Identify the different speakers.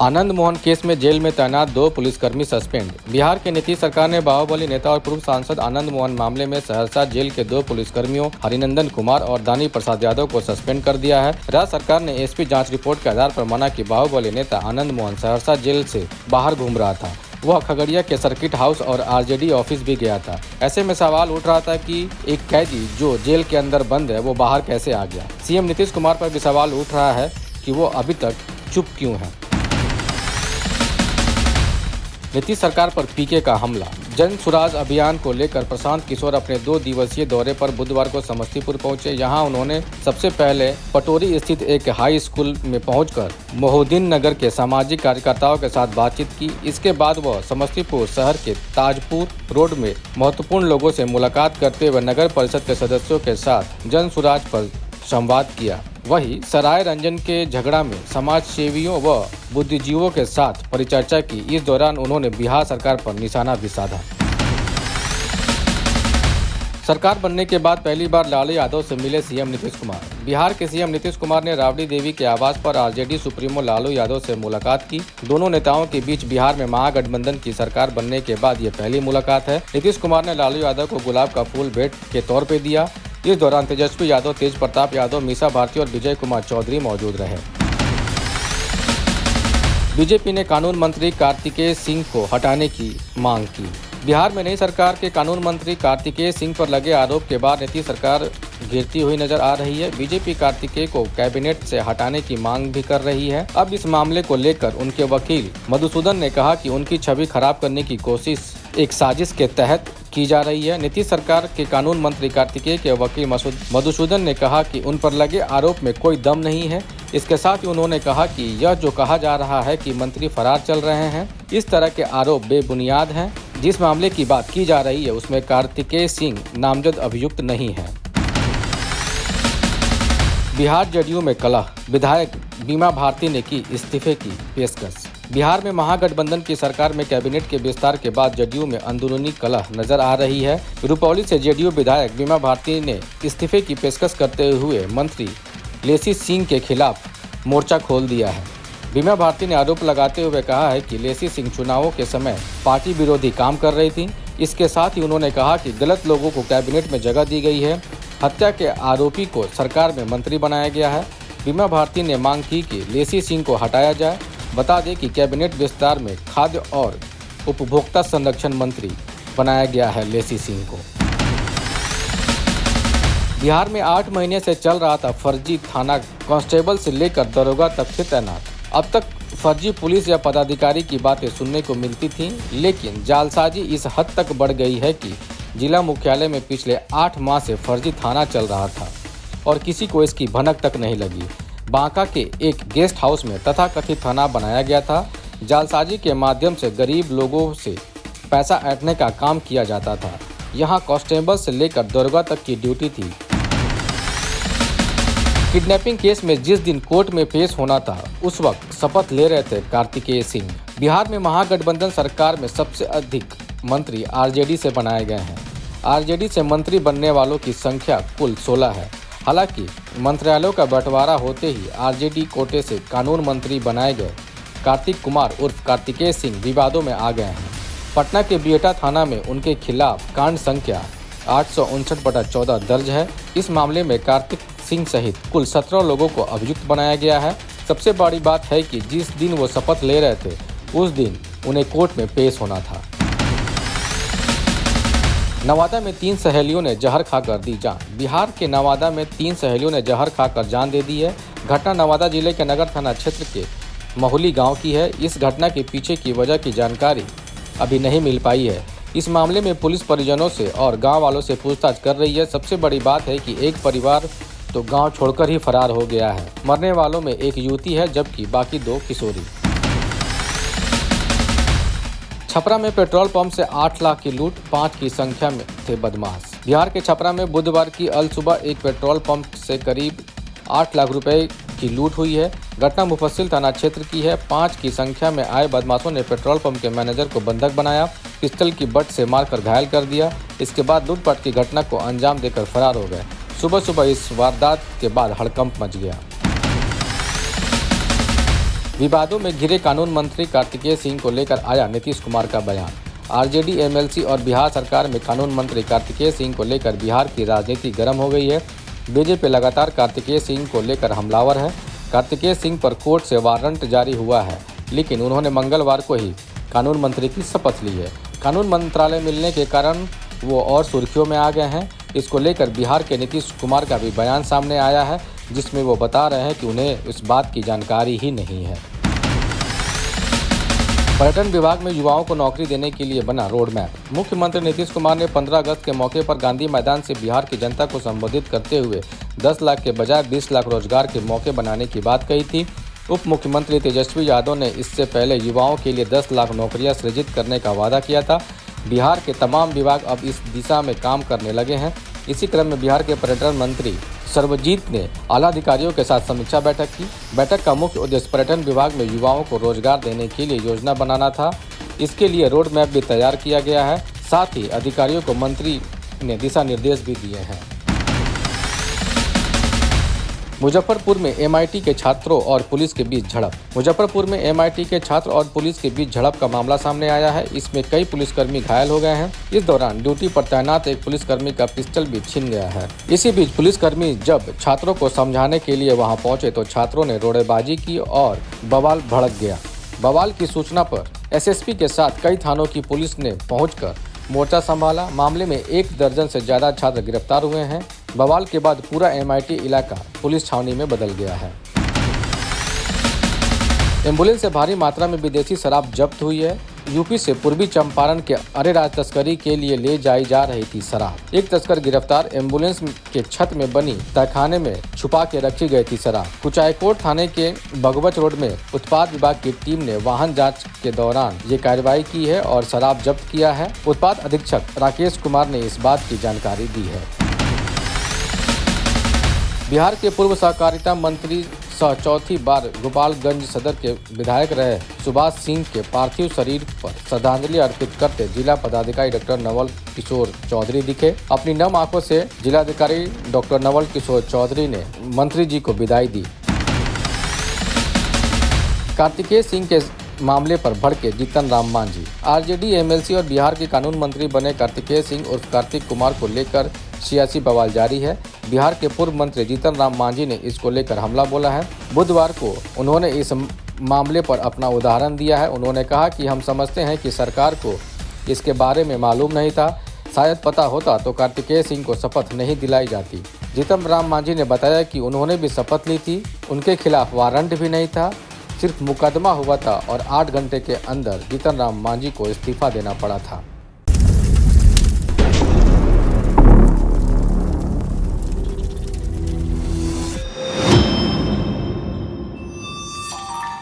Speaker 1: Anand Mohan case में jail में तैनात 2 पुलिसकर्मी सस्पेंड। बिहार की नीतीश सरकार ने बाहुबली नेता और पूर्व सांसद आनंद मोहन मामले में सहरसा जेल के 2 पुलिसकर्मियों हरिनंदन कुमार और दानी प्रसाद यादव को सस्पेंड कर दिया है। राज्य सरकार ने एसपी जांच रिपोर्ट के आधार पर माना कि बाहुबली नेता आनंद मोहन सहरसा जेल से बाहर घूम रहा था। वह खगड़िया के सर्किट हाउस और आरजेडी ऑफिस भी गया था। ऐसे में सवाल उठ रहा था कि एक कैदी जो जेल के अंदर बंद है वो बाहर कैसे आ गया। सीएम नीतीश कुमार पर भी सवाल उठ रहा है कि वो अभी तक चुप क्यों है। नीतीश सरकार पर पीके का हमला। जन सुराज अभियान को लेकर प्रशांत किशोर अपने 2 दिवसीय दौरे पर बुधवार को समस्तीपुर पहुंचे। यहां उन्होंने सबसे पहले पटोरी स्थित एक हाई स्कूल में पहुंचकर मोहुद्दीन नगर के सामाजिक कार्यकर्ताओं के साथ बातचीत की। इसके बाद वह समस्तीपुर शहर के ताजपुर रोड में महत्वपूर्ण लोगों से मुलाकात करते हुए नगर परिषद के सदस्यों के साथ जन सुराज पर संवाद किया। वहीं सराय रंजन के झगड़ा में समाज सेवियों व बुद्धिजीवियों के साथ परिचर्चा की। इस दौरान उन्होंने बिहार सरकार पर निशाना भी साधा। सरकार बनने के बाद पहली बार लालू यादव से मिले सीएम नीतीश कुमार। बिहार के सीएम नीतीश कुमार ने राबड़ी देवी के आवास पर आरजेडी सुप्रीमो लालू यादव से मुलाकात की। दोनों नेताओं के बीच बिहार में महागठबंधन की सरकार बनने के बाद ये पहली मुलाकात है। नीतीश कुमार ने लालू यादव को गुलाब का फूल भेंट के तौर पर दिया। इस दौरान तेजस्वी यादव, तेज प्रताप यादव, मीसा भारती और विजय कुमार चौधरी मौजूद रहे। बीजेपी ने कानून मंत्री कार्तिकेय सिंह को हटाने की मांग की। बिहार में नई सरकार के कानून मंत्री कार्तिकेय सिंह पर लगे आरोप के बाद नीतीश सरकार गिरती हुई नजर आ रही है। बीजेपी कार्तिकेय को कैबिनेट से हटाने की मांग भी कर रही है। अब इस मामले को लेकर उनके वकील मधुसूदन ने कहा कि उनकी छवि खराब करने की कोशिश एक साजिश के तहत की जा रही है। नीतीश सरकार के कानून मंत्री कार्तिकेय के वकील मधुसूदन ने कहा कि उन पर लगे आरोप में कोई दम नहीं है। इसके साथ ही उन्होंने कहा कि यह जो कहा जा रहा है कि मंत्री फरार चल रहे हैं, इस तरह के आरोप बेबुनियाद हैं। जिस मामले की बात की जा रही है उसमें कार्तिकेय सिंह नामजद अभियुक्त नहीं है। बिहार जदयू में कलह। विधायक बीमा भारती ने की इस्तीफे की पेशकश। बिहार में महागठबंधन की सरकार में कैबिनेट के विस्तार के बाद जदयू में अंदरूनी कलह नजर आ रही है। रुपौली से जदयू विधायक बीमा भारती ने इस्तीफे की पेशकश करते हुए मंत्री लेसी सिंह के खिलाफ मोर्चा खोल दिया है। बीमा भारती ने आरोप लगाते हुए कहा है कि लेसी सिंह चुनावों के समय पार्टी विरोधी काम कर रही थी। इसके साथ ही उन्होंने कहा कि गलत लोगों को कैबिनेट में जगह दी गई है। हत्या के आरोपी को सरकार में मंत्री बनाया गया है। बीमा भारती ने मांग की कि लेसी सिंह को हटाया जाए। बता दें कि कैबिनेट विस्तार में खाद्य और उपभोक्ता संरक्षण मंत्री बनाया गया है लेसी सिंह को। बिहार में 8 महीने से चल रहा था फर्जी थाना कांस्टेबल से लेकर दरोगा तक थे तैनात। अब तक फर्जी पुलिस या पदाधिकारी की बातें सुनने को मिलती थीं, लेकिन जालसाजी इस हद तक बढ़ गई है कि जिला मुख्यालय में पिछले 8 माह से फर्जी थाना चल रहा था और किसी को इसकी भनक तक नहीं लगी। बांका के एक गेस्ट हाउस में तथाकथित थाना बनाया गया था। जालसाजी के माध्यम से गरीब लोगों से पैसा ऐंठने का काम किया जाता था। यहाँ कांस्टेबल से लेकर दरोगा तक की ड्यूटी थी। किडनैपिंग केस में जिस दिन कोर्ट में पेश होना था उस वक्त शपथ ले रहे थे कार्तिकेय सिंह। बिहार में महागठबंधन सरकार में सबसे अधिक मंत्री आरजेडी से बनाए गए हैं। आरजेडी से मंत्री बनने वालों की संख्या कुल 16 है। हालांकि मंत्रालयों का बंटवारा होते ही आरजेडी कोटे से कानून मंत्री बनाए गए कार्तिक कुमार उर्फ कार्तिकेय सिंह विवादों में आ गए हैं। पटना के बिहटा थाना में उनके खिलाफ कांड संख्या 859/14 दर्ज है। इस मामले में कार्तिक सिंह सहित कुल 17 लोगों को अभियुक्त बनाया गया है। सबसे बड़ी बात है कि जिस दिन वो शपथ ले रहे थे उस दिन उन्हें कोर्ट में पेश होना था। नवादा में 3 सहेलियों ने जहर खाकर दी जान। बिहार के नवादा में 3 सहेलियों ने जहर खाकर जान दे दी है। घटना नवादा जिले के नगर थाना क्षेत्र के महुली गांव की है। इस घटना के पीछे की वजह की जानकारी अभी नहीं मिल पाई है। इस मामले में पुलिस परिजनों से और गांव वालों से पूछताछ कर रही है। सबसे बड़ी बात है कि एक परिवार तो गांव छोड़कर ही फरार हो गया है। मरने वालों में एक युवती है जबकि बाकी 2 किशोरी। छपरा में पेट्रोल पंप से 8 लाख की लूट, 5 की संख्या में थे बदमाश। बिहार के छपरा में बुधवार की अल सुबह एक पेट्रोल पंप से करीब 8 लाख रुपए की लूट हुई है। घटना मुफस्सिल थाना क्षेत्र की है। 5 की संख्या में आए बदमाशों ने पेट्रोल पंप के मैनेजर को बंधक बनाया, पिस्टल की बट से मारकर घायल कर दिया। इसके बाद लूटपाट की घटना को अंजाम देकर फरार हो गए। सुबह सुबह इस वारदात के बाद हड़कंप मच गया। विवादों में घिरे कानून मंत्री कार्तिकेय सिंह को लेकर आया नीतीश कुमार का बयान। आरजेडी, एमएलसी और बिहार सरकार में कानून मंत्री कार्तिकेय सिंह को लेकर बिहार की राजनीति गर्म हो गई है। बीजेपी लगातार कार्तिकेय सिंह को लेकर हमलावर है। कार्तिकेय सिंह पर कोर्ट से वारंट जारी हुआ है, लेकिन उन्होंने मंगलवार को ही कानून मंत्री की शपथ ली है। कानून मंत्रालय मिलने के कारण वो और सुर्खियों में आ गए हैं। इसको लेकर बिहार के नीतीश कुमार का भी बयान सामने आया है, जिसमें वो बता रहे हैं कि उन्हें इस बात की जानकारी ही नहीं है। पर्यटन विभाग में युवाओं को नौकरी देने के लिए बना रोड मैप। मुख्यमंत्री नीतीश कुमार ने 15 अगस्त के मौके पर गांधी मैदान से बिहार की जनता को संबोधित करते हुए 10 लाख के बजाय 20 लाख रोजगार के मौके बनाने की बात कही थी। उप मुख्यमंत्री तेजस्वी यादव ने इससे पहले युवाओं के लिए 10 लाख नौकरियां सृजित करने का वादा किया था। बिहार के तमाम विभाग अब इस दिशा में काम करने लगे हैं। इसी क्रम में बिहार के पर्यटन मंत्री सर्वजीत ने आला अधिकारियों के साथ समीक्षा बैठक की। बैठक का मुख्य उद्देश्य पर्यटन विभाग में युवाओं को रोजगार देने के लिए योजना बनाना था। इसके लिए रोड मैप भी तैयार किया गया है। साथ ही अधिकारियों को मंत्री ने दिशा निर्देश भी दिए हैं। मुजफ्फरपुर में एमआईटी के छात्रों और पुलिस के बीच झड़प। मुजफ्फरपुर में एमआईटी के छात्र और पुलिस के बीच झड़प का मामला सामने आया है। इसमें कई पुलिसकर्मी घायल हो गए हैं। इस दौरान ड्यूटी पर तैनात एक पुलिसकर्मी का पिस्टल भी छीन गया है। इसी बीच पुलिसकर्मी जब छात्रों को समझाने के लिए वहां पहुंचे तो छात्रों ने रोड़ेबाजी की और बवाल भड़क गया। बवाल की सूचना पर एसएसपी के साथ कई थानों की पुलिस ने पहुंचकर मोर्चा संभाला। मामले में 1 दर्जन से ज्यादा छात्र गिरफ्तार हुए हैं। बवाल के बाद पूरा एमआईटी इलाका पुलिस छावनी में बदल गया है। एम्बुलेंस से भारी मात्रा में विदेशी शराब जब्त हुई है। यूपी से पूर्वी चंपारण के अरेराज तस्करी के लिए ले जाई जा रही थी शराब। एक तस्कर गिरफ्तार। एम्बुलेंस के छत में बनी तहखाने में छुपा के रखी गई थी शराब। कुचायकोट थाने के बगवच रोड में उत्पाद विभाग की टीम ने वाहन जांच के दौरान ये कार्रवाई की है और शराब जब्त किया है। उत्पाद अधीक्षक राकेश कुमार ने इस बात की जानकारी दी है। बिहार के पूर्व सहकारिता मंत्री सह चौथी बार गोपालगंज सदर के विधायक रहे सुभाष सिंह के पार्थिव शरीर पर श्रद्धांजलि अर्पित करते जिला पदाधिकारी डॉक्टर नवल किशोर चौधरी दिखे। अपनी नम आंखों से जिलाधिकारी डॉक्टर नवल किशोर चौधरी ने मंत्री जी को विदाई दी। कार्तिकेय सिंह के मामले पर भड़के जीतन राम मांझी। आरजेडी, एमएलसी और बिहार के कानून मंत्री बने कार्तिकेय सिंह उर्फ कार्तिक कुमार को लेकर सियासी बवाल जारी है। बिहार के पूर्व मंत्री जीतन राम मांझी ने इसको लेकर हमला बोला है। बुधवार को उन्होंने इस मामले पर अपना उदाहरण दिया है। उन्होंने कहा कि हम समझते हैं कि सरकार को इसके बारे में मालूम नहीं था। शायद पता होता तो कार्तिकेय सिंह को शपथ नहीं दिलाई जाती। जीतन राम मांझी ने बताया कि उन्होंने भी शपथ ली थी। उनके खिलाफ वारंट भी नहीं था, सिर्फ मुकदमा हुआ था और 8 घंटे के अंदर जीतन राम मांझी को इस्तीफा देना पड़ा था।